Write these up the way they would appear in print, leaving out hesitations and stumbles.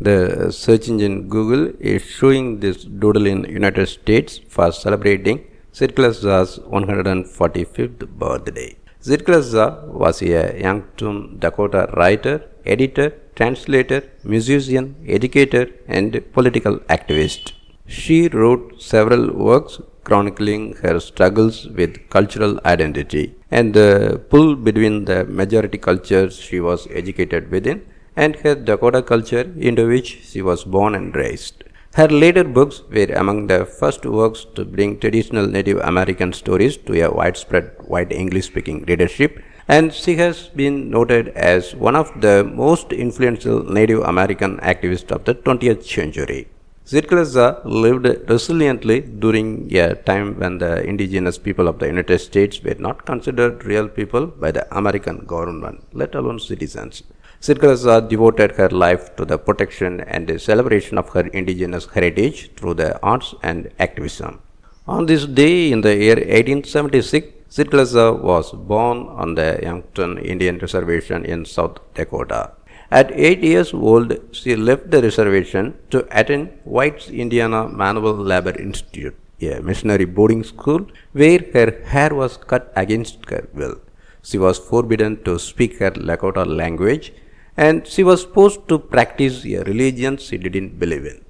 The search engine Google is showing this doodle in United States for celebrating Zitkala-Sa's 145th birthday. Zitkala-Sa was a Yankton Dakota writer, editor, translator, musician, educator, and political activist. She wrote several works chronicling her struggles with cultural identity and the pull between the majority cultures she was educated within and her Dakota culture into which she was born and raised. Her later books were among the first works to bring traditional Native American stories to a widespread white English-speaking readership, and she has been noted as one of the most influential Native American activists of the 20th century. Zitkala-Sa lived resiliently during a time when the indigenous people of the United States were not considered real people by the American government, let alone citizens. Zitkala-Sa devoted her life to the protection and the celebration of her indigenous heritage through the arts and activism. On this day in the year 1876, Zitkala-Sa was born on the Yankton Indian Reservation in South Dakota. At 8 years old, she left the reservation to attend White's Indiana Manual Labor Institute, a missionary boarding school where her hair was cut against her will. She was forbidden to speak her Lakota language, and she was forced to practice a religion she didn't believe in.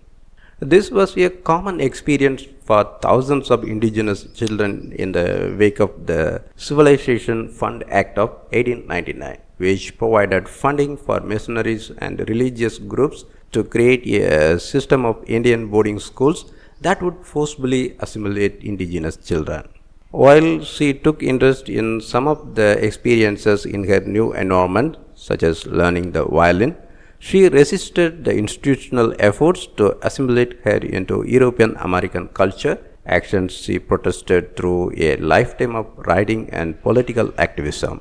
This was a common experience for thousands of indigenous children in the wake of the Civilization Fund Act of 1899, which provided funding for missionaries and religious groups to create a system of Indian boarding schools that would forcibly assimilate indigenous children. While she took interest in some of the experiences in her new environment, such as learning the violin, she resisted the institutional efforts to assimilate her into European American culture, actions she protested through a lifetime of writing and political activism.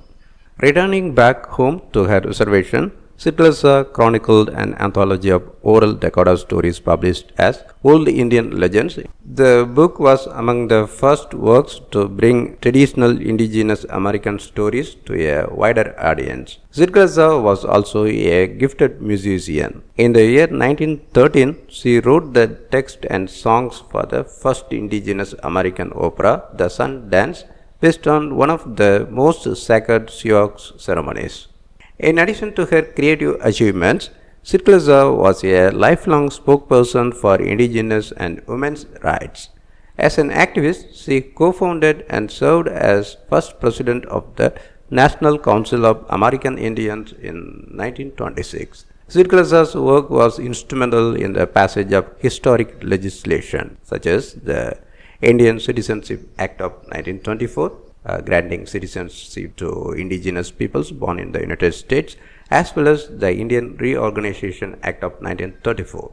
Returning back home to her reservation, Zitkala-Sa chronicled an anthology of oral Dakota stories published as Old Indian Legends. The book was among the first works to bring traditional indigenous American stories to a wider audience. Zitkala-Sa was also a gifted musician. In the year 1913, she wrote the text and songs for the first indigenous American opera, The Sun Dance, based on one of the most sacred Sioux ceremonies. In addition to her creative achievements, Zitkala-Sa was a lifelong spokesperson for indigenous and women's rights. As an activist, she co-founded and served as first president of the National Council of American Indians in 1926. Zitkala-Sa's work was instrumental in the passage of historic legislation, such as the Indian Citizenship Act of 1924, granting citizenship to indigenous peoples born in the United States, as well as the Indian Reorganization Act of 1934.